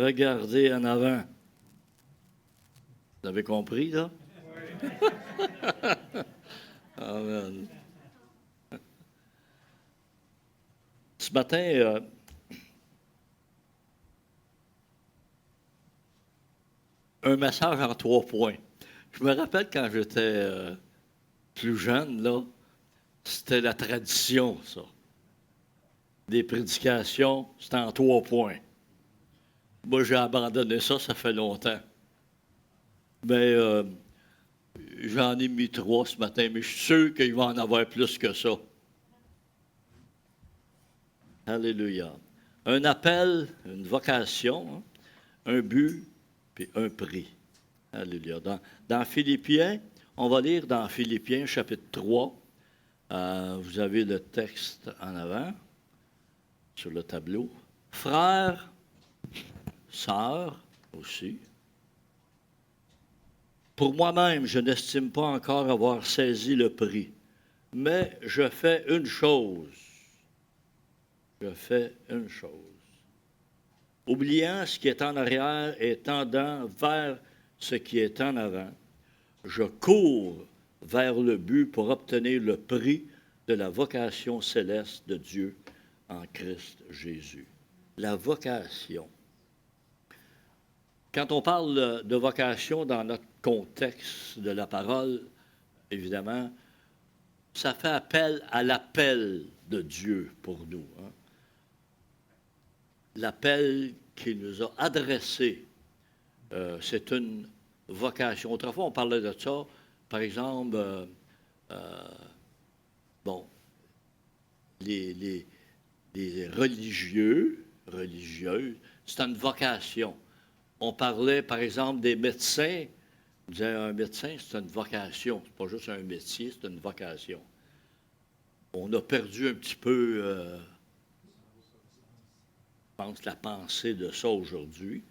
regardez en avant. Vous avez compris, là? Amen. Ce matin, un message en 3 points. Je me rappelle quand j'étais plus jeune, là, c'était la tradition, ça. Des prédications, c'était en 3 points. Moi, j'ai abandonné ça, ça fait longtemps. Mais j'en ai mis 3 ce matin, mais je suis sûr qu'il va en avoir plus que ça. Alléluia. Un appel, une vocation, hein, un but, puis un prix. Alléluia. Dans Philippiens, on va lire dans Philippiens, chapitre 3. Vous avez le texte en avant, sur le tableau. Frères, sœurs aussi. Pour moi-même, je n'estime pas encore avoir saisi le prix, mais je fais une chose. Je fais une chose. Oubliant ce qui est en arrière et tendant vers ce qui est en avant, je cours vers le but pour obtenir le prix de la vocation céleste de Dieu en Christ Jésus. La vocation. Quand on parle de vocation dans notre contexte de la parole, évidemment, ça fait appel à l'appel de Dieu pour nous. Hein? L'appel qu'il nous a adressé, c'est une vocation. Autrefois, on parlait de ça, par exemple, les religieux, religieuses, c'est une vocation. On parlait, par exemple, des médecins. On disait, un médecin, c'est une vocation. C'est pas juste un métier, c'est une vocation. On a perdu un petit peu, je pense, la pensée de ça aujourd'hui.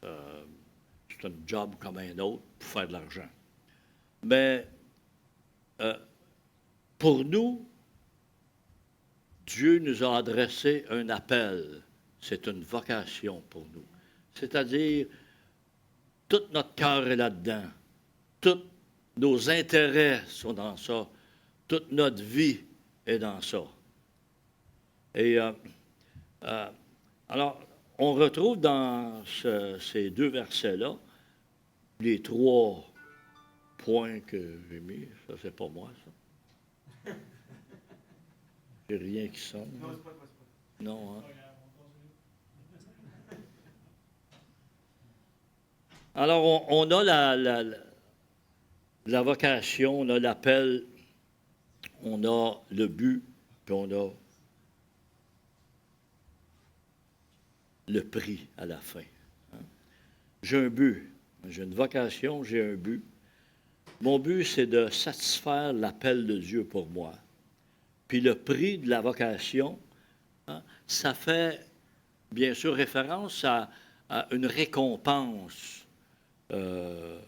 C'est un job comme un autre pour faire de l'argent. Mais pour nous, Dieu nous a adressé un appel. C'est une vocation pour nous. C'est-à-dire, tout notre cœur est là-dedans. Tous nos intérêts sont dans ça. Toute notre vie est dans ça. Et alors, on retrouve dans ces 2 versets-là les 3 points que j'ai mis. Ça, c'est pas moi, ça. J'ai rien qui sonne. Non, c'est pas. Non, hein? Alors, on a la vocation, on a l'appel, on a le but, puis on a le prix à la fin. Hein? J'ai un but, j'ai une vocation, j'ai un but. Mon but, c'est de satisfaire l'appel de Dieu pour moi. Puis le prix de la vocation, hein, ça fait bien sûr référence à une récompense. La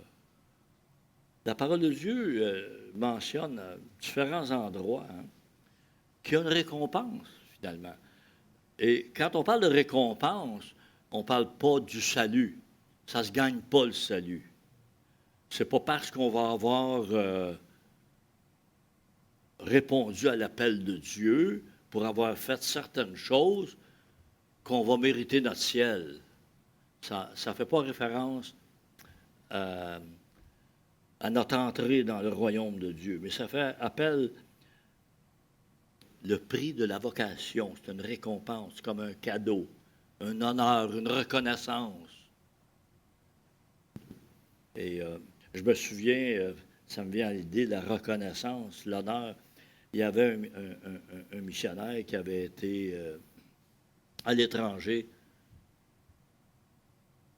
parole de Dieu mentionne à différents endroits hein, qu'il y a une récompense, finalement. Et quand on parle de récompense, on ne parle pas du salut. Ça ne se gagne pas, le salut. Ce n'est pas parce qu'on va avoir répondu à l'appel de Dieu pour avoir fait certaines choses qu'on va mériter notre ciel. Ça ne fait pas référence à notre entrée dans le royaume de Dieu, mais ça fait appel le prix de la vocation. C'est une récompense, comme un cadeau, un honneur, une reconnaissance. Et je me souviens, ça me vient à l'idée, la reconnaissance, l'honneur. Il y avait un missionnaire qui avait été à l'étranger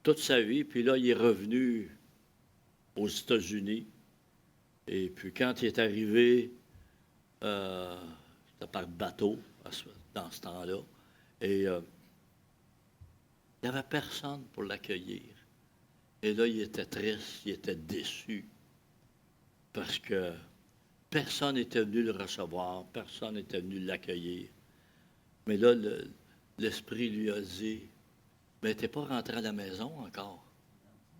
toute sa vie, puis là, il est revenu aux États-Unis. Et puis quand il est arrivé, c'était par bateau dans ce temps-là, et il n'y avait personne pour l'accueillir. Et là, il était triste, il était déçu, parce que personne n'était venu le recevoir, personne n'était venu l'accueillir. Mais là, l'Esprit lui a dit, mais tu n'es pas rentré à la maison encore.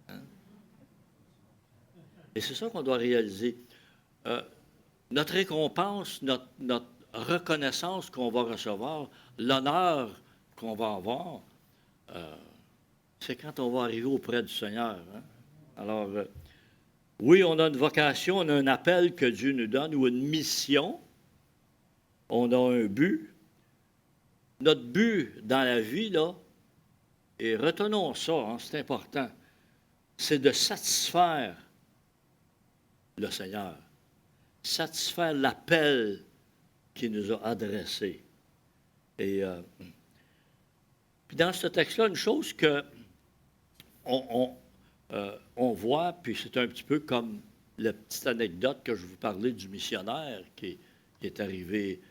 Hein? Et c'est ça qu'on doit réaliser. Notre récompense, notre reconnaissance qu'on va recevoir, l'honneur qu'on va avoir, c'est quand on va arriver auprès du Seigneur. Hein? Alors, oui, on a une vocation, on a un appel que Dieu nous donne ou une mission. On a un but. Notre but dans la vie, là, et retenons ça, hein, c'est important, c'est de satisfaire le Seigneur, satisfaire l'appel qu'il nous a adressé. Et puis dans ce texte-là, une chose que on voit, puis c'est un petit peu comme la petite anecdote que je vous parlais du missionnaire qui est arrivé,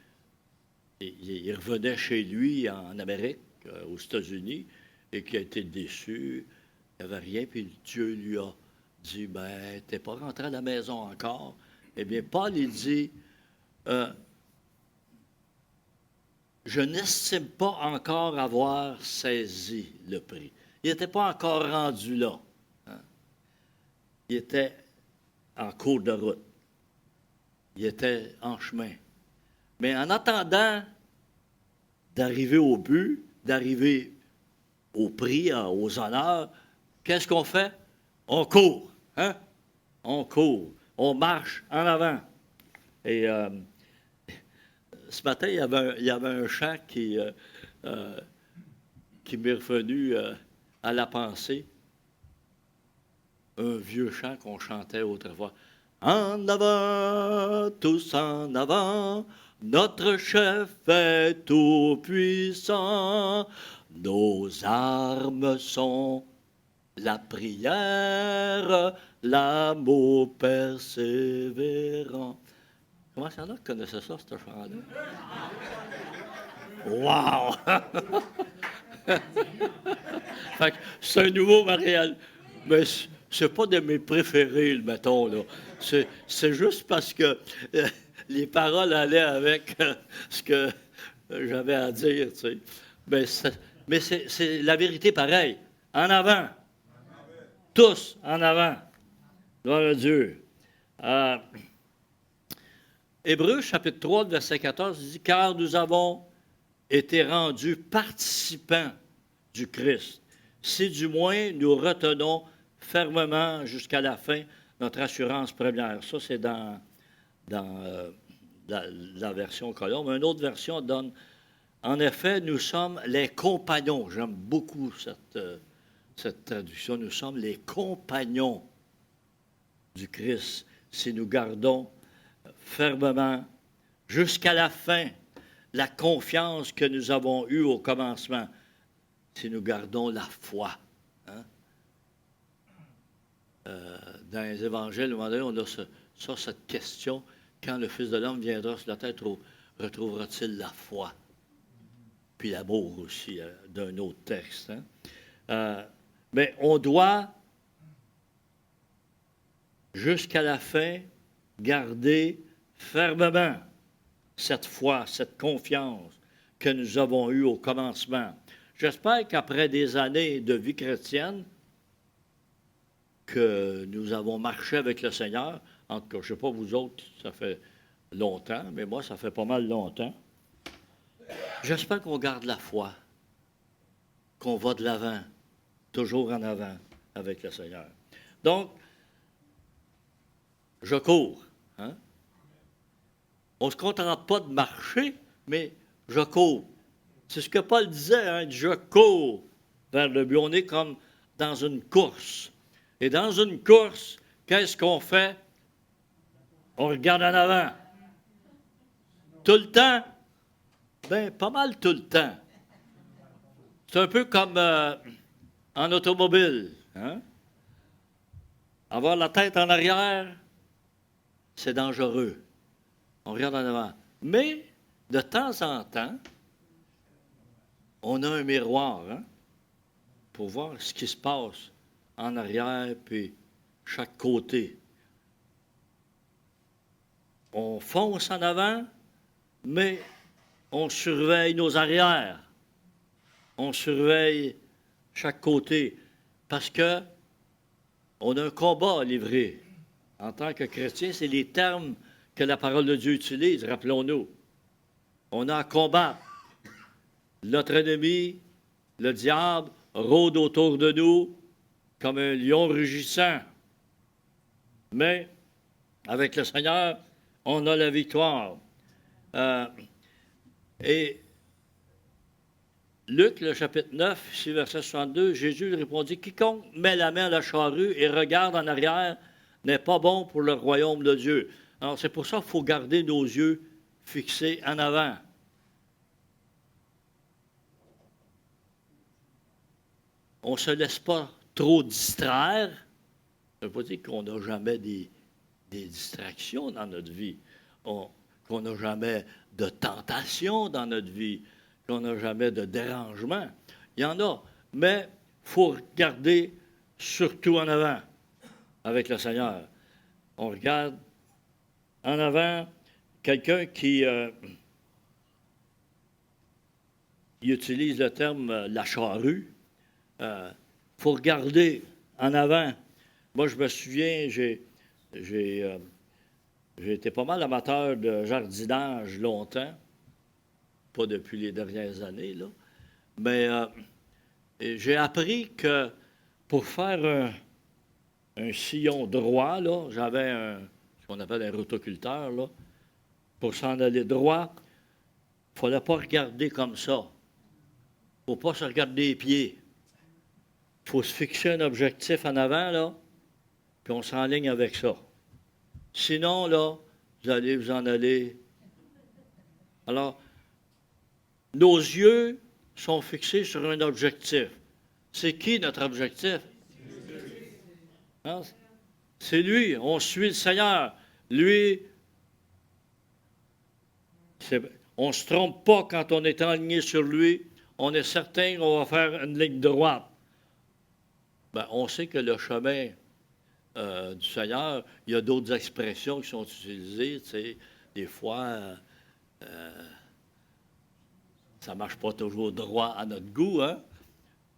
il revenait chez lui en Amérique, aux États-Unis, et qui a été déçu, il n'y avait rien, puis Dieu lui a dit, ben, tu n'es pas rentré à la maison encore. Eh bien, Paul, il dit, je n'estime pas encore avoir saisi le prix. Il n'était pas encore rendu là. Hein? Il était en cours de route. Il était en chemin. Mais en attendant d'arriver au but, d'arriver au prix, aux honneurs, qu'est-ce qu'on fait? On court. Hein? On court. On marche en avant. Et ce matin, il y avait un chant qui m'est revenu à la pensée. Un vieux chant qu'on chantait autrefois. En avant, tous en avant, notre chef est tout-puissant. Nos armes sont la prière, l'amour persévérant. Comment ça là que connaissait ça, ce chant-là? Wow! Fait que c'est un nouveau mariage. Mais c'est pas de mes préférés, mettons, là. C'est juste parce que les paroles allaient avec ce que j'avais à dire, tu sais. Mais c'est la vérité pareille. En avant. Tous en avant. Gloire à Dieu. Hébreux, chapitre 3, verset 14, dit « Car nous avons été rendus participants du Christ, si du moins nous retenons fermement jusqu'à la fin notre assurance première. » Ça, c'est dans la version Colombe. Une autre version donne « En effet, nous sommes les compagnons. » J'aime beaucoup cette traduction. Nous sommes les compagnons du Christ si nous gardons fermement jusqu'à la fin la confiance que nous avons eue au commencement, si nous gardons la foi. Hein? Dans les évangiles, à un moment donné, on a cette question, quand le Fils de l'homme viendra sur la terre, retrouvera-t-il la foi? Puis l'amour aussi, d'un autre texte. Hein? Mais on doit, jusqu'à la fin, garder fermement cette foi, cette confiance que nous avons eue au commencement. J'espère qu'après des années de vie chrétienne, que nous avons marché avec le Seigneur, en tout cas, je ne sais pas vous autres, ça fait longtemps, mais moi, ça fait pas mal longtemps. J'espère qu'on garde la foi, qu'on va de l'avant, toujours en avant avec le Seigneur. Donc, je cours. Hein? On ne se contente pas de marcher, mais je cours. C'est ce que Paul disait, hein? Je cours vers le but. On est comme dans une course. Et dans une course, qu'est-ce qu'on fait? On regarde en avant. Tout le temps? Bien, pas mal tout le temps. C'est un peu comme en automobile. Hein? Avoir la tête en arrière, c'est dangereux. On regarde en avant. Mais, de temps en temps, on a un miroir, hein, pour voir ce qui se passe en arrière, puis chaque côté. On fonce en avant, mais on surveille nos arrières. On surveille chaque côté, parce que on a un combat à livrer. En tant que chrétien, c'est les termes que la parole de Dieu utilise, rappelons-nous. On a un combat. Notre ennemi, le diable, rôde autour de nous comme un lion rugissant. Mais avec le Seigneur, on a la victoire. Et Luc, le chapitre 9, ici, verset 62, Jésus lui répondit, « Quiconque met la main à la charrue et regarde en arrière n'est pas bon pour le royaume de Dieu. » Alors, c'est pour ça qu'il faut garder nos yeux fixés en avant. On ne se laisse pas trop distraire. Ça ne veut pas dire qu'on n'a jamais des distractions dans notre vie, qu'on n'a jamais de tentation dans notre vie, qu'on n'a jamais de dérangement. Il y en a, mais il faut regarder surtout en avant avec le Seigneur. On regarde en avant quelqu'un qui il utilise le terme la charrue. Faut regarder en avant. Moi, je me souviens, j'ai été pas mal amateur de jardinage longtemps, pas depuis les dernières années, là, mais j'ai appris que pour faire un sillon droit, là, j'avais ce qu'on appelle un rotoculteur, là, pour s'en aller droit, il ne fallait pas regarder comme ça. Il ne faut pas se regarder les pieds. Il faut se fixer un objectif en avant, là, puis on s'enligne avec ça. Sinon, là, vous allez vous en aller. Alors, nos yeux sont fixés sur un objectif. C'est qui notre objectif? Hein? C'est lui. On suit le Seigneur. Lui, on ne se trompe pas quand on est aligné sur lui. On est certain qu'on va faire une ligne droite. Ben, on sait que le chemin du Seigneur, il y a d'autres expressions qui sont utilisées. Tu sais, des fois, ça ne marche pas toujours droit à notre goût. Hein?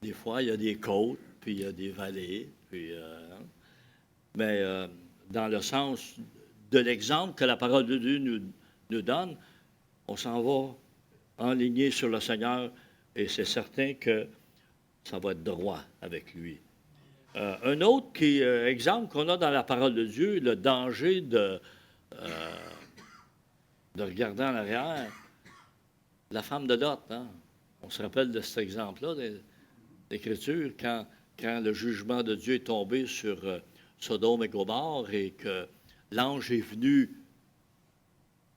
Des fois, il y a des côtes, puis il y a des vallées. Puis, mais dans le sens de l'exemple que la parole de Dieu nous donne, on s'en va enligné sur le Seigneur et c'est certain que ça va être droit avec lui. Un autre exemple qu'on a dans la parole de Dieu, le danger de regarder en arrière, la femme de Lot. Hein? On se rappelle de cet exemple-là d'Écriture, quand le jugement de Dieu est tombé sur Sodome et Gomorrhe et que l'ange est venu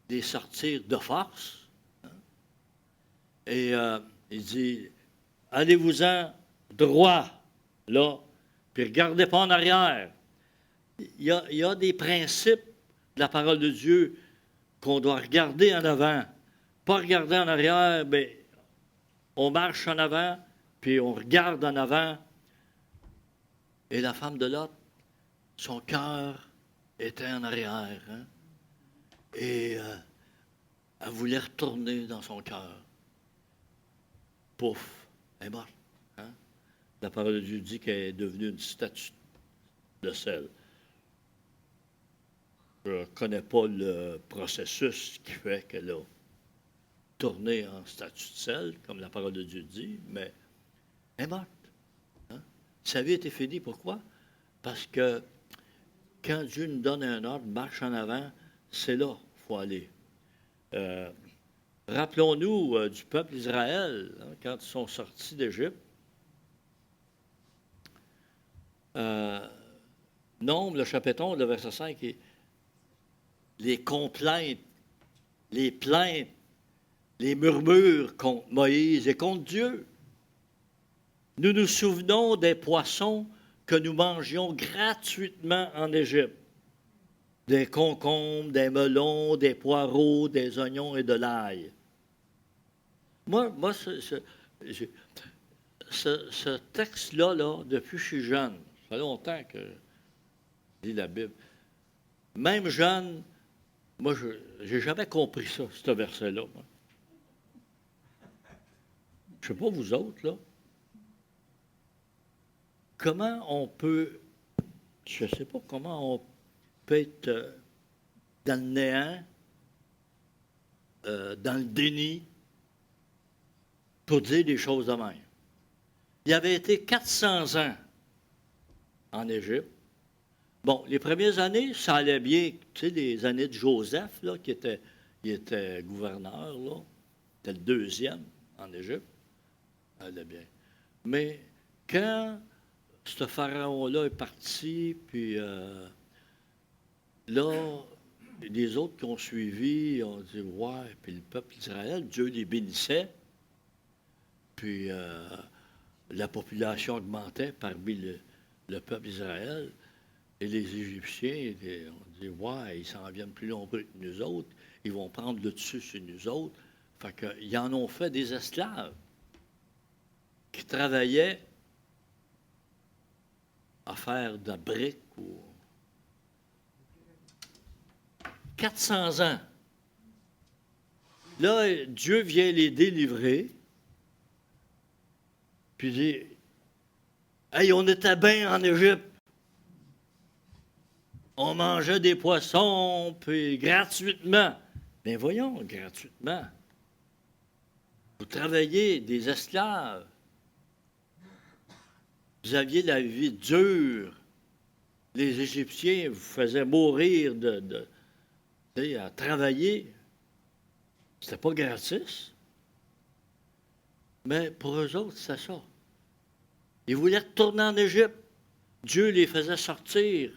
les sortir de force. Hein? Et il dit, allez-vous-en droit, là, puis regardez pas en arrière. Il y a des principes de la parole de Dieu qu'on doit regarder en avant. Pas regarder en arrière, mais on marche en avant, puis on regarde en avant. Et la femme de Lot, son cœur était en arrière. Hein? Et elle voulait retourner dans son cœur. Pouf, elle est morte. Hein? La parole de Dieu dit qu'elle est devenue une statue de sel. Je ne connais pas le processus qui fait qu'elle a tourné en statue de sel, comme la parole de Dieu dit, mais elle est morte. Hein? Sa vie était finie. Pourquoi? Parce que quand Dieu nous donne un ordre, marche en avant, c'est là qu'il faut aller. Rappelons-nous du peuple d'Israël, hein, quand ils sont sortis d'Égypte. Nombre, le chapitre 11, le verset 5, les complaintes, les plaintes, les murmures contre Moïse et contre Dieu. Nous nous souvenons des poissons que nous mangions gratuitement en Égypte. Des concombres, des melons, des poireaux, des oignons et de l'ail. Moi ce texte-là, là, depuis que je suis jeune, ça fait longtemps que je lis la Bible. Même jeune, moi, je n'ai jamais compris ça, ce verset-là. Moi. Je ne sais pas vous autres, là. comment on peut, je ne sais pas comment on peut être dans le néant, dans le déni, pour dire des choses de même. Il avait été 400 ans en Égypte. Bon, les premières années, ça allait bien. Tu sais, les années de Joseph, là, il était gouverneur, là. C'était le deuxième en Égypte. Ça allait bien. Mais quand ce pharaon-là est parti, puis là, les autres qui ont suivi ont dit, ouais, puis le peuple d'Israël, Dieu les bénissait, puis la population augmentait parmi le peuple d'Israël. Et les Égyptiens ont dit, ouais, ils s'en viennent plus nombreux que nous autres, ils vont prendre le dessus sur nous autres. Fait qu'ils en ont fait des esclaves qui travaillaient à faire de la brique ou 400 ans. Là, Dieu vient les délivrer, puis dit, hey, on était bien en Égypte. On mangeait des poissons, puis gratuitement. Bien voyons, gratuitement. Vous travaillez des esclaves. Vous aviez la vie dure. Les Égyptiens vous faisaient mourir à travailler. C'était pas gratis. Mais pour eux autres, c'est ça. Ils voulaient retourner en Égypte. Dieu les faisait sortir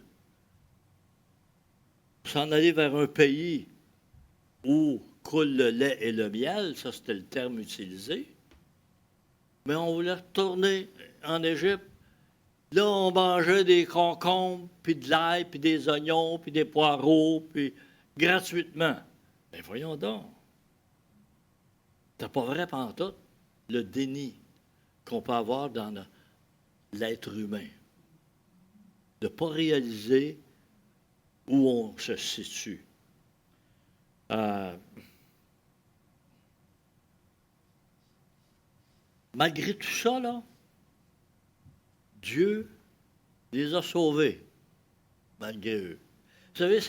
pour s'en aller vers un pays où coule le lait et le miel. Ça, c'était le terme utilisé. Mais on voulait retourner en Égypte. Là, on mangeait des concombres, puis de l'ail, puis des oignons, puis des poireaux, puis gratuitement. Bien, voyons donc. C'est pas vrai pantoute, le déni qu'on peut avoir dans l'être humain. De ne pas réaliser où on se situe. Malgré tout ça, là, Dieu les a sauvés, malgré eux. Vous savez,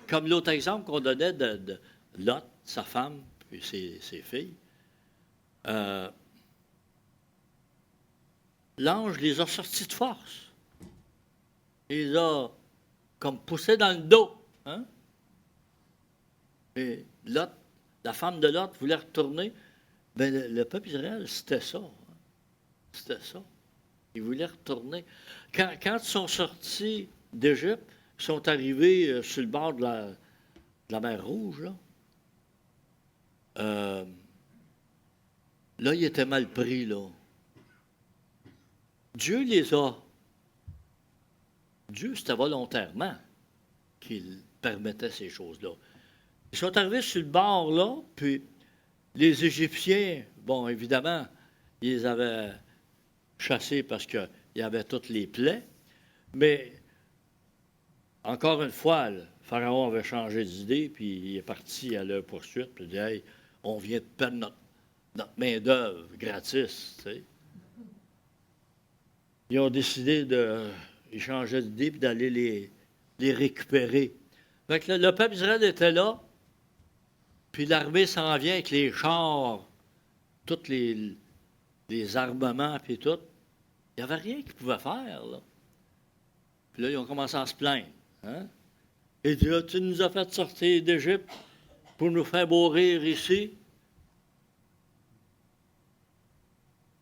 comme l'autre exemple qu'on donnait de Lot, sa femme, puis ses filles, l'ange les a sortis de force. Il les a comme poussés dans le dos. Hein? Et Lot, la femme de Lot voulait retourner. Bien, le peuple d'Israël, c'était ça. Hein? C'était ça. Ils voulaient retourner. Quand ils sont sortis d'Égypte, ils sont arrivés sur le bord de la mer Rouge, là. Là, ils étaient mal pris, là. Dieu, c'était volontairement qu'il permettait ces choses-là. Ils sont arrivés sur le bord, là, puis les Égyptiens, bon, évidemment, ils les avaient chassés parce qu'il y avait toutes les plaies, mais encore une fois, le Pharaon avait changé d'idée, puis il est parti à leur poursuite, puis il dit, hey, on vient de perdre notre main-d'œuvre gratis, tu sais. Ils ont décidé ils changeaient d'idée puis d'aller les récupérer. Fait que le peuple d'Israël était là, puis l'armée s'en vient avec les chars, tous les armements, puis tout. Il n'y avait rien qu'ils pouvaient faire, là. Puis là, ils ont commencé à se plaindre. Hein? Et Dieu, tu nous as fait sortir d'Égypte pour nous faire mourir ici.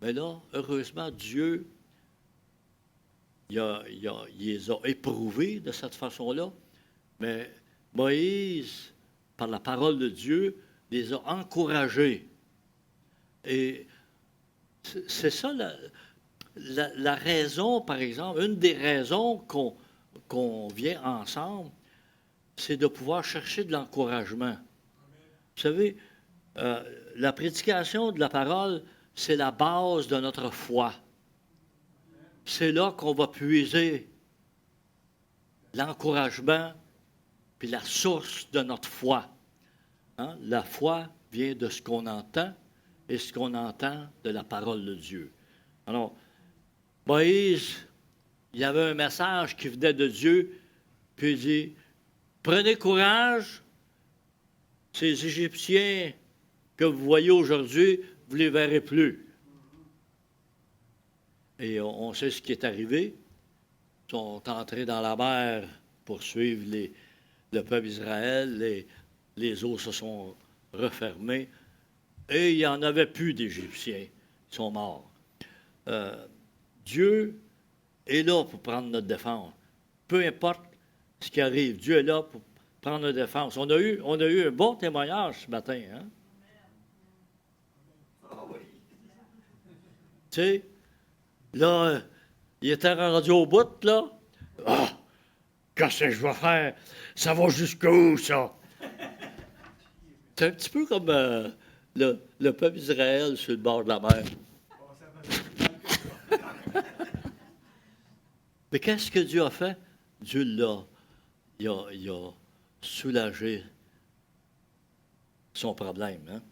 Mais là, heureusement, Dieu, il les a éprouvés de cette façon-là. Mais Moïse, par la parole de Dieu, les a encouragés. Et c'est ça la raison, par exemple, une des raisons qu'on vient ensemble, c'est de pouvoir chercher de l'encouragement. Vous savez, la prédication de la parole, c'est la base de notre foi. C'est là qu'on va puiser l'encouragement puis la source de notre foi. Hein? La foi vient de ce qu'on entend et ce qu'on entend de la parole de Dieu. Alors, Moïse, il y avait un message qui venait de Dieu, puis il dit, prenez courage, ces Égyptiens que vous voyez aujourd'hui, vous ne les verrez plus. Et on sait ce qui est arrivé. Ils sont entrés dans la mer pour suivre le peuple d'Israël. Les eaux se sont refermées. Et il n'y en avait plus d'Égyptiens. Ils sont morts. Dieu est là pour prendre notre défense. Peu importe ce qui arrive, Dieu est là pour prendre notre défense. On a eu un bon témoignage ce matin. Hein? Tu sais, là, il était rendu au bout, là. Ah, qu'est-ce que je vais faire? Ça va jusqu'où, ça? C'est un petit peu comme le peuple d'Israël sur le bord de la mer. Mais qu'est-ce que Dieu a fait? Dieu il a soulagé son problème. Hein?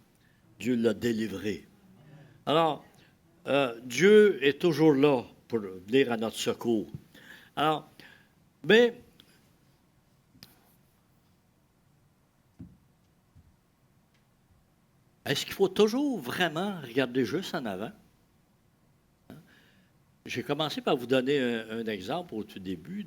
Dieu l'a délivré. Alors, Dieu est toujours là pour venir à notre secours. Alors, mais est-ce qu'il faut toujours vraiment regarder juste en avant? J'ai commencé par vous donner un exemple au tout début.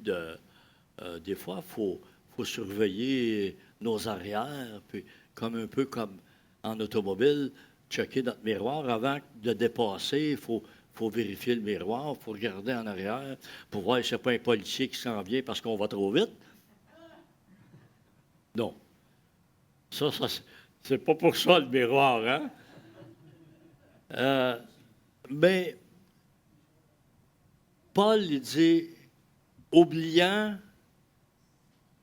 Des fois, il faut surveiller nos arrières, puis un peu comme en automobile, checker notre miroir avant de dépasser. Il faut vérifier le miroir, il faut regarder en arrière pour voir s'il n'y a pas un policier qui s'en vient parce qu'on va trop vite. Non. Ça c'est pas pour ça le miroir, hein? Mais Paul, il dit, oubliant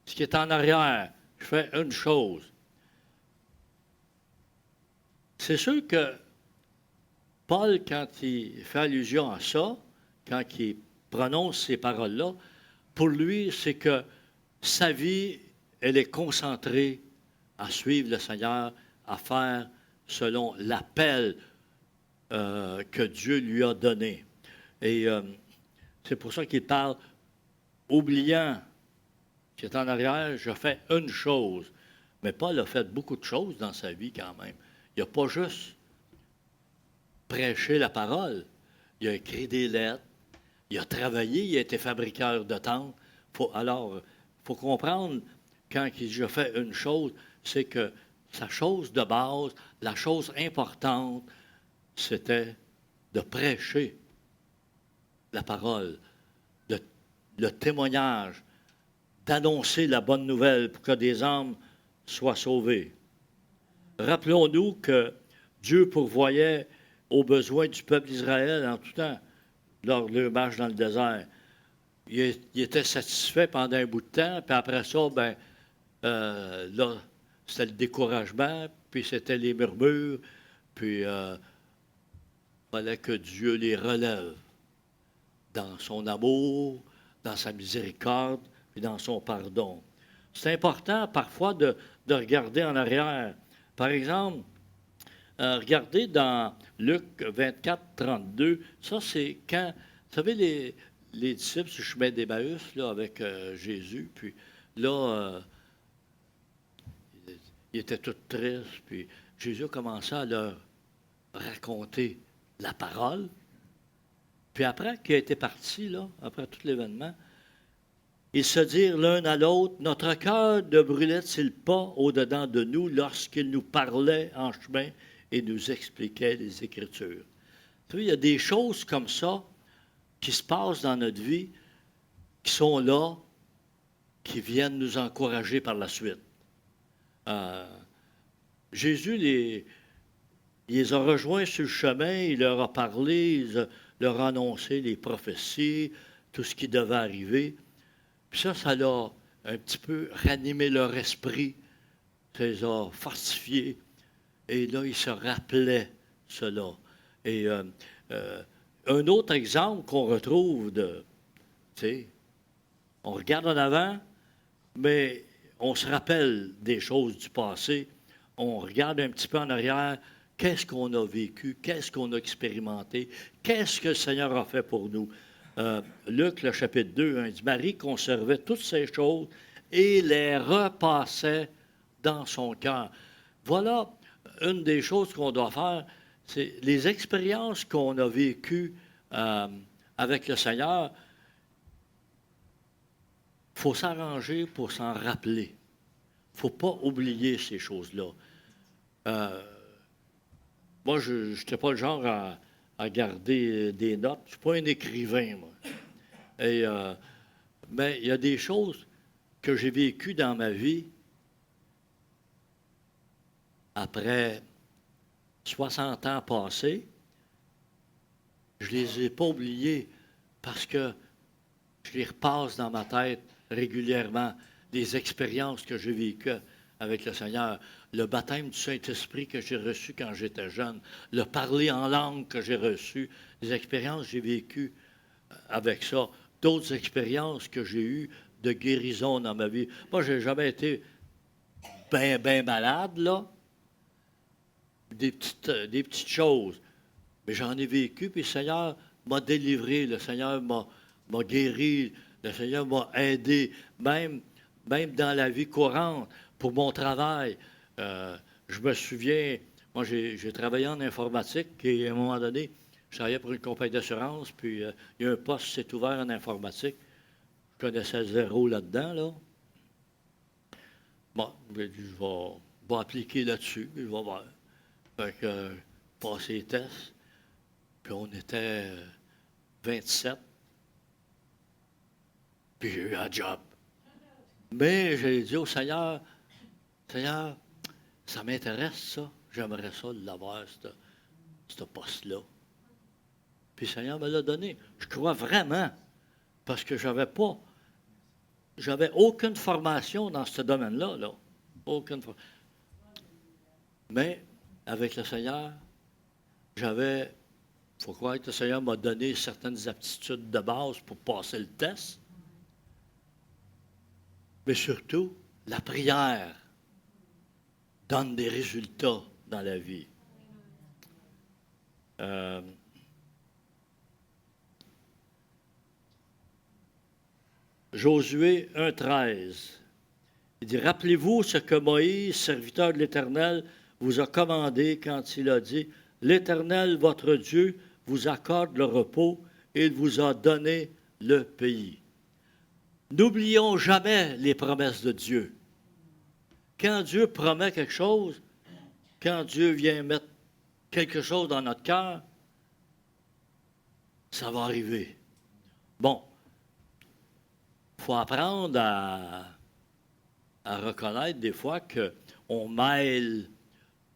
ce qui est en arrière, je fais une chose. C'est sûr que Paul, quand il fait allusion à ça, quand il prononce ces paroles-là, pour lui, c'est que sa vie, elle est concentrée à suivre le Seigneur, à faire selon l'appel que Dieu lui a donné. Et c'est pour ça qu'il parle, oubliant ce qui est en arrière, je fais une chose. Mais Paul a fait beaucoup de choses dans sa vie quand même. Il n'a pas juste prêché la parole. Il a écrit des lettres. Il a travaillé. Il a été fabriqueur de tentes. Alors, il faut comprendre, quand il dit « je fais une chose », c'est que sa chose de base, la chose importante, c'était de prêcher la parole, le témoignage, d'annoncer la bonne nouvelle pour que des âmes soient sauvées. Rappelons-nous que Dieu pourvoyait aux besoins du peuple d'Israël en tout temps, lors de leur marche dans le désert. Il était satisfait pendant un bout de temps, puis après ça, là, c'était le découragement, puis c'était les murmures, puis il fallait que Dieu les relève dans son amour, dans sa miséricorde, puis dans son pardon. C'est important parfois de regarder en arrière. Par exemple, regardez dans Luc 24, 32, ça c'est quand, vous savez, les disciples sur le chemin d'Emmaüs, là, avec Jésus, puis là, ils étaient tous tristes, puis Jésus a commencé à leur raconter la parole. Puis après qu'il a été parti, là, après tout l'événement, ils se dirent l'un à l'autre, notre cœur ne brûlait-il pas au-dedans de nous lorsqu'il nous parlait en chemin et nous expliquait les Écritures? Tu vois, il y a des choses comme ça qui se passent dans notre vie, qui sont là, qui viennent nous encourager par la suite. Jésus il les a rejoints sur le chemin, il leur a parlé, il leur a annoncé les prophéties, tout ce qui devait arriver. Puis ça l'a un petit peu ranimé leur esprit, ça les a fortifiés. Et là, ils se rappelaient cela. Et un autre exemple qu'on retrouve tu sais, on regarde en avant, mais on se rappelle des choses du passé. On regarde un petit peu en arrière. Qu'est-ce qu'on a vécu? Qu'est-ce qu'on a expérimenté? Qu'est-ce que le Seigneur a fait pour nous? Luc, le chapitre 2, hein, il dit, Marie conservait toutes ces choses et les repassait dans son cœur. Voilà une des choses qu'on doit faire, c'est les expériences qu'on a vécues avec le Seigneur. Il faut s'arranger pour s'en rappeler. Il ne faut pas oublier ces choses-là. Moi, je n'étais pas le genre à garder des notes. Je ne suis pas un écrivain, moi. Et, mais il y a des choses que j'ai vécues dans ma vie après 60 ans passés. Je ne les ai pas oubliées parce que je les repasse dans ma tête régulièrement, des expériences que j'ai vécues avec le Seigneur, le baptême du Saint-Esprit que j'ai reçu quand j'étais jeune, le parler en langue que j'ai reçu, des expériences que j'ai vécues avec ça, d'autres expériences que j'ai eues de guérison dans ma vie. Moi, je n'ai jamais été bien malade, là, des petites choses, mais j'en ai vécu, puis le Seigneur m'a délivré, le Seigneur m'a guéri, le Seigneur m'a aidé, même dans la vie courante, pour mon travail. Je me souviens, moi j'ai travaillé en informatique et à un moment donné, je travaillais pour une compagnie d'assurance, puis il y a un poste qui s'est ouvert en informatique. Je connaissais zéro là-dedans, là. Bon, je vais appliquer là-dessus, puis je vais voir. Fait que passer les tests, puis on était 27. Puis j'ai eu un job. Mais j'ai dit au Seigneur, Seigneur, ça m'intéresse, ça. J'aimerais ça l'avoir, ce poste-là. Puis le Seigneur me l'a donné. Je crois vraiment, parce que j'avais aucune formation dans ce domaine-là, là. Aucune formation. Mais avec le Seigneur, il faut croire que le Seigneur m'a donné certaines aptitudes de base pour passer le test. Mais surtout, la prière donne des résultats dans la vie. Josué 1,13. Il dit, rappelez-vous ce que Moïse, serviteur de l'Éternel, vous a commandé quand il a dit, l'Éternel, votre Dieu, vous accorde le repos et il vous a donné le pays. N'oublions jamais les promesses de Dieu. Quand Dieu promet quelque chose, quand Dieu vient mettre quelque chose dans notre cœur, ça va arriver. Bon, il faut apprendre à reconnaître des fois qu'on mêle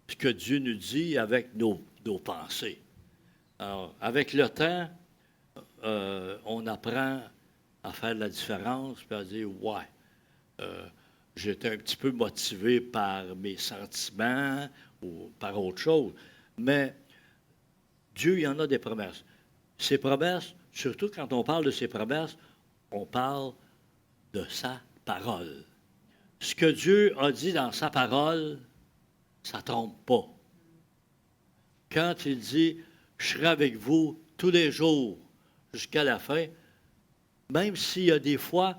ce que Dieu nous dit avec nos pensées. Alors, avec le temps, on apprend à faire la différence, puis à dire, ouais, j'étais un petit peu motivé par mes sentiments ou par autre chose. Mais Dieu, il y en a des promesses. Ces promesses, surtout quand on parle de ces promesses, on parle de sa parole. Ce que Dieu a dit dans sa parole, ça ne trompe pas. Quand il dit, je serai avec vous tous les jours jusqu'à la fin, même s'il y a des fois,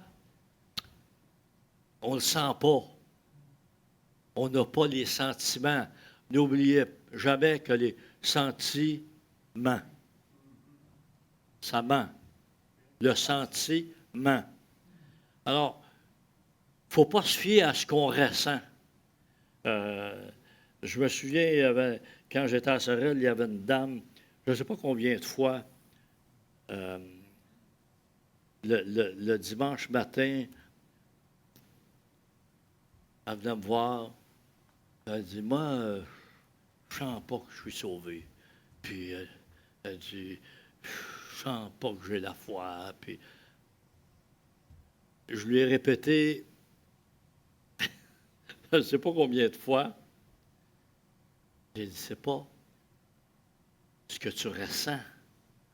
on ne le sent pas. On n'a pas les sentiments. N'oubliez jamais que les sentiments, ça ment. Le sentiment. Alors, il ne faut pas se fier à ce qu'on ressent. Je me souviens, quand j'étais à Sorel, il y avait une dame, je ne sais pas combien de fois, le dimanche matin, elle venait me voir, elle dit, moi, je ne sens pas que je suis sauvé. Puis elle dit, je ne sens pas que j'ai la foi. Puis je lui ai répété, je ne sais pas combien de fois, j'ai dit, c'est pas ce que tu ressens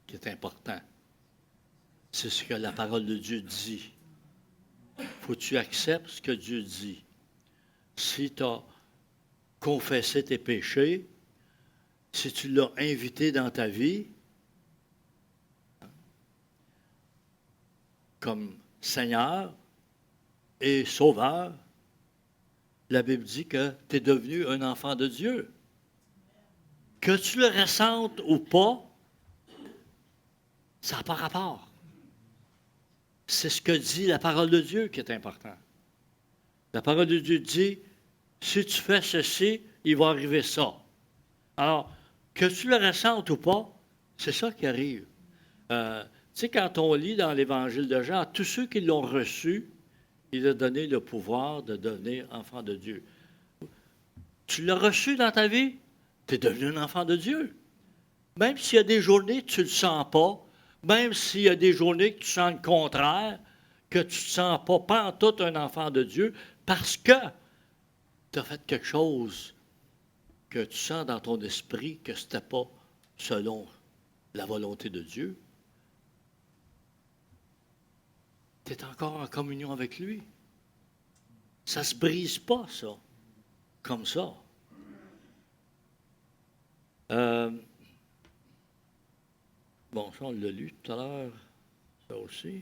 qui est important. C'est ce que la parole de Dieu dit. Faut que tu acceptes ce que Dieu dit. Si tu as confessé tes péchés, si tu l'as invité dans ta vie, comme Seigneur et Sauveur, la Bible dit que tu es devenu un enfant de Dieu. Que tu le ressentes ou pas, ça n'a pas rapport. C'est ce que dit la parole de Dieu qui est important. La parole de Dieu dit, si tu fais ceci, il va arriver ça. Alors, que tu le ressentes ou pas, c'est ça qui arrive. Tu sais, quand on lit dans l'Évangile de Jean, tous ceux qui l'ont reçu, il a donné le pouvoir de devenir enfant de Dieu. Tu l'as reçu dans ta vie, tu es devenu un enfant de Dieu. Même s'il y a des journées que tu ne le sens pas, même s'il y a des journées que tu sens le contraire, que tu ne te sens pas en tout un enfant de Dieu, parce que tu as fait quelque chose que tu sens dans ton esprit que ce n'était pas selon la volonté de Dieu, tu es encore en communion avec lui. Ça ne se brise pas, ça, comme ça. Bon, ça, on l'a lu tout à l'heure, ça aussi.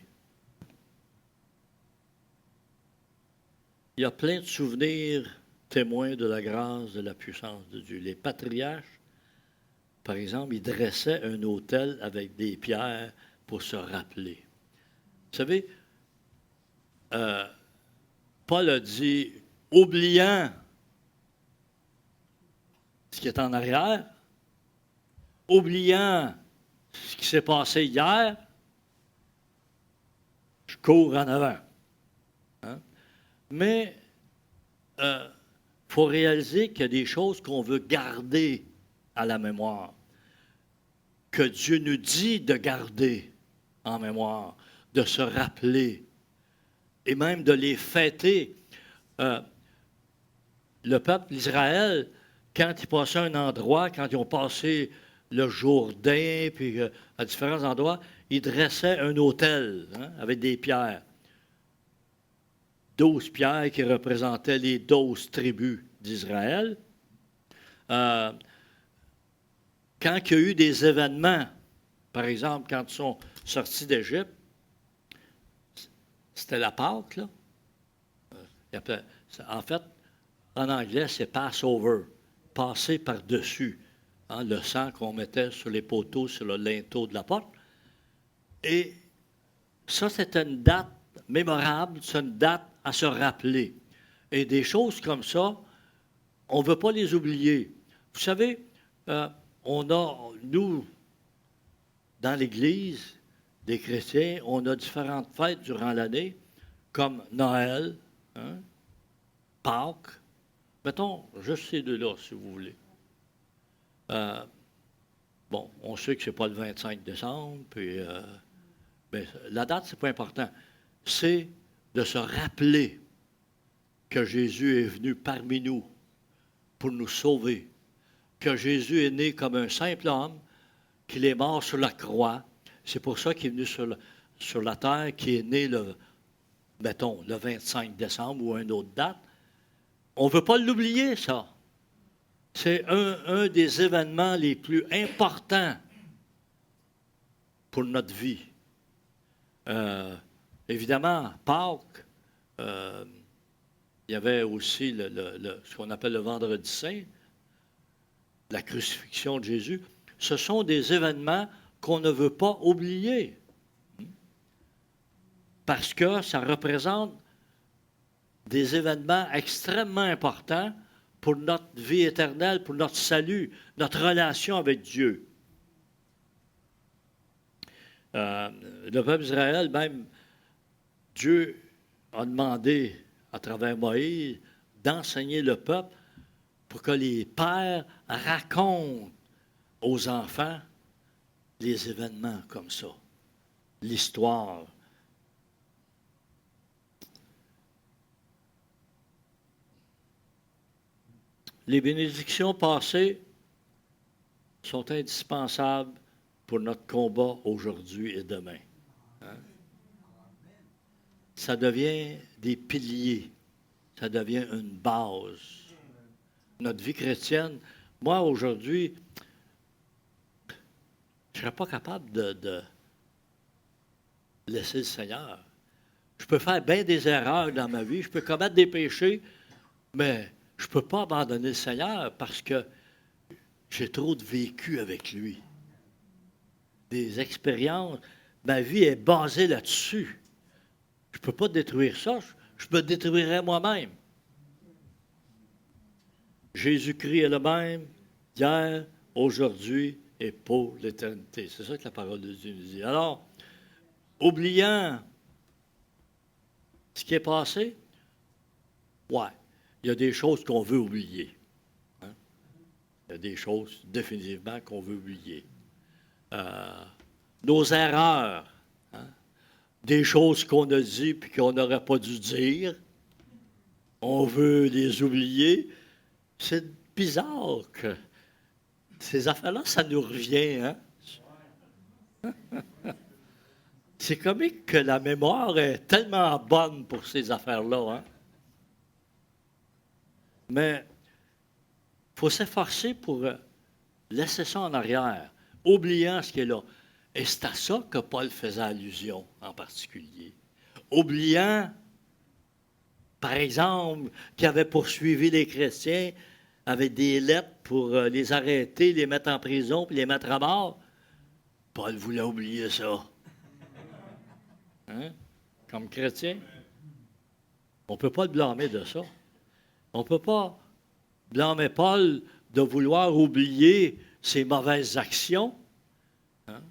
Il y a plein de souvenirs témoins de la grâce, de la puissance de Dieu. Les patriarches, par exemple, ils dressaient un autel avec des pierres pour se rappeler. Vous savez, Paul a dit, oubliant ce qui est en arrière, oubliant ce qui s'est passé hier, je cours en avant. Hein? Mais il faut réaliser qu'il y a des choses qu'on veut garder à la mémoire, que Dieu nous dit de garder en mémoire, de se rappeler, et même de les fêter. Le peuple d'Israël, quand ils passaient à un endroit, quand ils ont passé le Jourdain, puis à différents endroits, ils dressaient un autel avec des pierres. 12 pierres qui représentaient les 12 tribus d'Israël. Quand il y a eu des événements, par exemple, quand ils sont sortis d'Égypte, c'était la Pâque, là. En fait, en anglais, c'est Passover, passer par-dessus. Hein, le sang qu'on mettait sur les poteaux, sur le linteau de la porte. Et ça, c'était une date mémorable, c'est une date à se rappeler. Et des choses comme ça, on ne veut pas les oublier. Vous savez, on a, nous, dans l'Église, des chrétiens, on a différentes fêtes durant l'année, comme Noël, hein, Pâques. Mettons juste ces deux-là, si vous voulez. Bon, on sait que ce n'est pas le 25 décembre, puis, mais la date, ce n'est pas important. C'est de se rappeler que Jésus est venu parmi nous pour nous sauver, que Jésus est né comme un simple homme, qu'il est mort sur la croix. C'est pour ça qu'il est venu sur la terre, qu'il est né, mettons, le 25 décembre ou une autre date. On ne veut pas l'oublier, ça. C'est un des événements les plus importants pour notre vie. Évidemment, Pâques, il y avait aussi ce qu'on appelle le Vendredi Saint, la crucifixion de Jésus. Ce sont des événements qu'on ne veut pas oublier. Parce que ça représente des événements extrêmement importants pour notre vie éternelle, pour notre salut, notre relation avec Dieu. Le peuple d'Israël, même, Dieu a demandé, à travers Moïse, d'enseigner le peuple pour que les pères racontent aux enfants les événements comme ça, l'histoire. Les bénédictions passées sont indispensables pour notre combat aujourd'hui et demain. Hein? Ça devient des piliers, ça devient une base. Notre vie chrétienne, moi aujourd'hui, je ne serais pas capable de laisser le Seigneur. Je peux faire bien des erreurs dans ma vie, je peux commettre des péchés, mais je ne peux pas abandonner le Seigneur parce que j'ai trop de vécu avec lui. Des expériences. Ma vie est basée là-dessus. Je ne peux pas détruire ça. Je me détruirais moi-même. Jésus-Christ est le même hier, aujourd'hui et pour l'éternité. C'est ça que la parole de Dieu nous dit. Alors, oubliant ce qui est passé, ouais, il y a des choses qu'on veut oublier. Hein? Il y a des choses définitivement qu'on veut oublier. Nos erreurs, hein? Des choses qu'on a dit puis qu'on n'aurait pas dû dire, on veut les oublier. C'est bizarre que ces affaires-là, ça nous revient. Hein? C'est comique que la mémoire est tellement bonne pour ces affaires-là. Hein? Mais il faut s'efforcer pour laisser ça en arrière, oubliant ce qui est là. Et c'est à ça que Paul faisait allusion en particulier. Oubliant, par exemple, qu'il avait poursuivi les chrétiens avec des lettres pour les arrêter, les mettre en prison, puis les mettre à mort. Paul voulait oublier ça. Hein? Comme chrétien. On ne peut pas le blâmer de ça. On ne peut pas blâmer Paul de vouloir oublier ses mauvaises actions. Hein?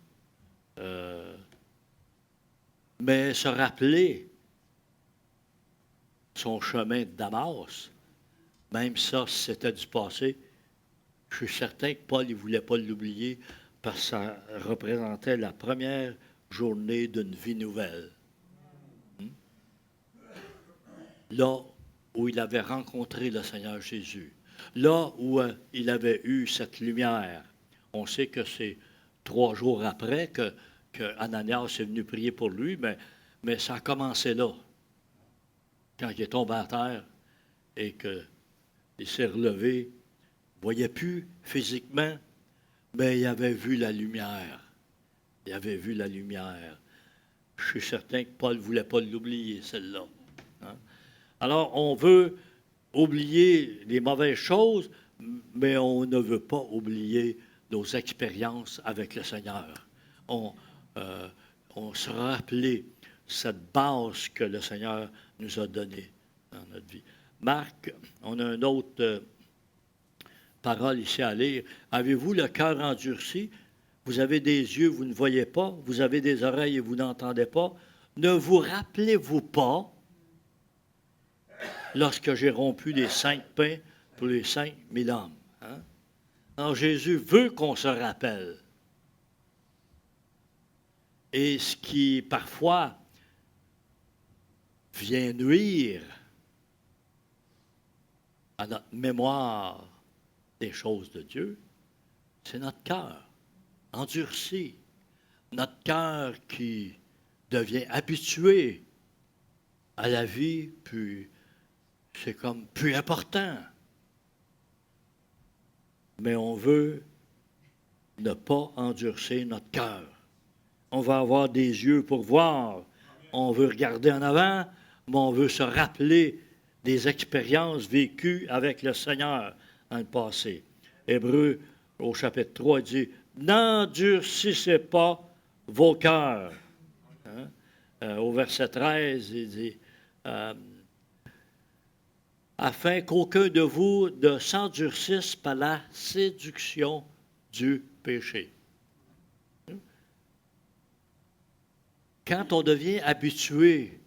Mais se rappeler son chemin de Damas, même ça, si c'était du passé, je suis certain que Paul ne voulait pas l'oublier parce que ça représentait la première journée d'une vie nouvelle. Là où il avait rencontré le Seigneur Jésus, là où il avait eu cette lumière. On sait que c'est 3 jours après que Ananias est venu prier pour lui, mais ça a commencé là, quand il est tombé à terre et qu'il s'est relevé. Il ne voyait plus physiquement, mais il avait vu la lumière. Il avait vu la lumière. Je suis certain que Paul ne voulait pas l'oublier, celle-là. Hein? Alors, on veut oublier les mauvaises choses, mais on ne veut pas oublier nos expériences avec le Seigneur. On se rappelait cette base que le Seigneur nous a donnée dans notre vie. Marc, on a une autre parole ici à lire. Avez-vous le cœur endurci? Vous avez des yeux, vous ne voyez pas. Vous avez des oreilles et vous n'entendez pas. Ne vous rappelez-vous pas lorsque j'ai rompu les 5 pains pour les 5000 hommes? Hein? Alors Jésus veut qu'on se rappelle. Et ce qui, parfois, vient nuire à notre mémoire des choses de Dieu, c'est notre cœur endurci, notre cœur qui devient habitué à la vie, puis c'est comme plus important. Mais on veut ne pas endurcir notre cœur. On va avoir des yeux pour voir. On veut regarder en avant, mais on veut se rappeler des expériences vécues avec le Seigneur dans le passé. Hébreux, au chapitre 3, dit « N'endurcissez pas vos cœurs. Hein? Au verset 13, il dit afin qu'aucun de vous ne s'endurcisse par la séduction du péché. » Quand on devient habitué,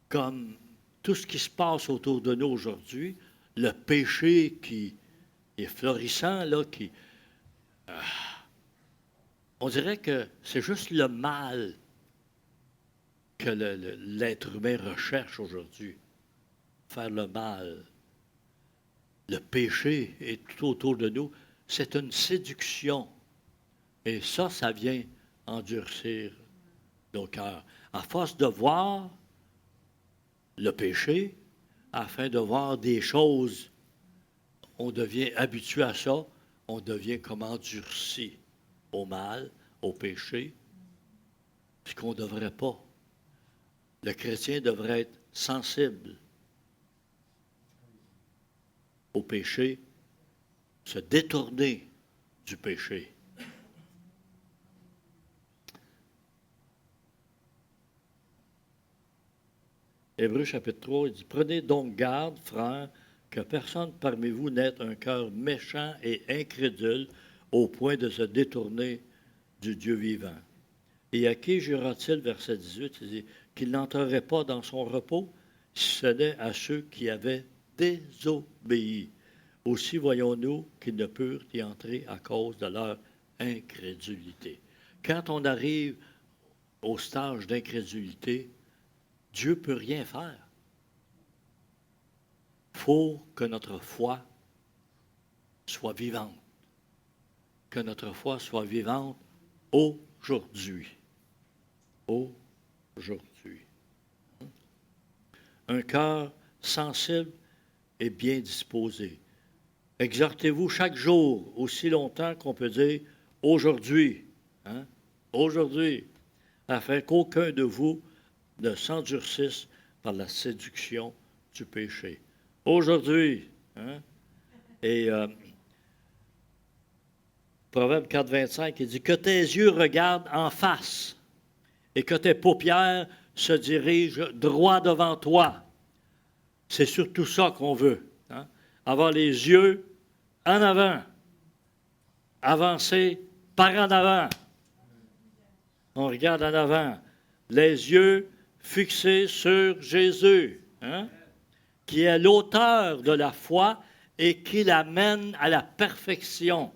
comme tout ce qui se passe autour de nous aujourd'hui, le péché qui est florissant, là, on dirait que c'est juste le mal que l'être humain recherche aujourd'hui. Faire le mal. Le péché est tout autour de nous. C'est une séduction. Et ça vient endurcir nos cœurs. À force de voir le péché, afin de voir des choses, on devient habitué à ça, on devient comme endurci au mal, au péché, ce qu'on ne devrait pas. Le chrétien devrait être sensible au péché, se détourner du péché. Hébreux chapitre 3, il dit, « Prenez donc garde, frères, que personne parmi vous n'ait un cœur méchant et incrédule au point de se détourner du Dieu vivant. » Et à qui jura-t-il, verset 18, il dit, qu'il n'entrerait pas dans son repos, si ce n'est à ceux qui avaient désobéi. Aussi voyons-nous qu'ils ne purent y entrer à cause de leur incrédulité. Quand on arrive au stage d'incrédulité, Dieu ne peut rien faire. Il faut que notre foi soit vivante. Que notre foi soit vivante aujourd'hui. Aujourd'hui. Un cœur sensible et bien disposé. Exhortez-vous chaque jour, aussi longtemps qu'on peut dire aujourd'hui. Hein? Aujourd'hui. Afin qu'aucun de vous ne s'endurcisse par la séduction du péché. Aujourd'hui. Hein? Et Proverbe 4, 25, il dit, « Que tes yeux regardent en face et que tes paupières se dirigent droit devant toi. » C'est surtout ça qu'on veut. Hein? Avoir les yeux en avant. Avancer par en avant. On regarde en avant. Les yeux fixés sur Jésus, hein? Qui est l'auteur de la foi et qui l'amène à la perfection.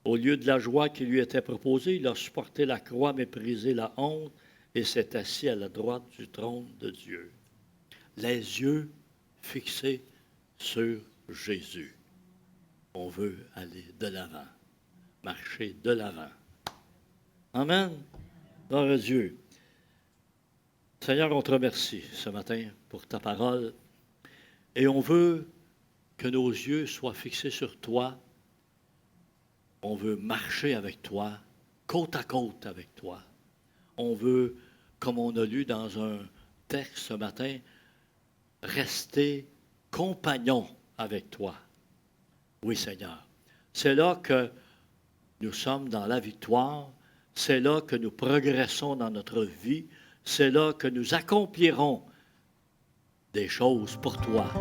Au lieu de la joie qui lui était proposée, il a supporté la croix, méprisé la honte et s'est assis à la droite du trône de Dieu. Les yeux fixés sur Jésus. On veut aller de l'avant, marcher de l'avant. Amen. Gloire à Dieu. Seigneur, on te remercie ce matin pour ta parole et on veut que nos yeux soient fixés sur toi. On veut marcher avec toi, côte à côte avec toi. On veut, comme on a lu dans un texte ce matin, rester compagnons avec toi. Oui, Seigneur. C'est là que nous sommes dans la victoire. C'est là que nous progressons dans notre vie. C'est là que nous accomplirons des choses pour toi.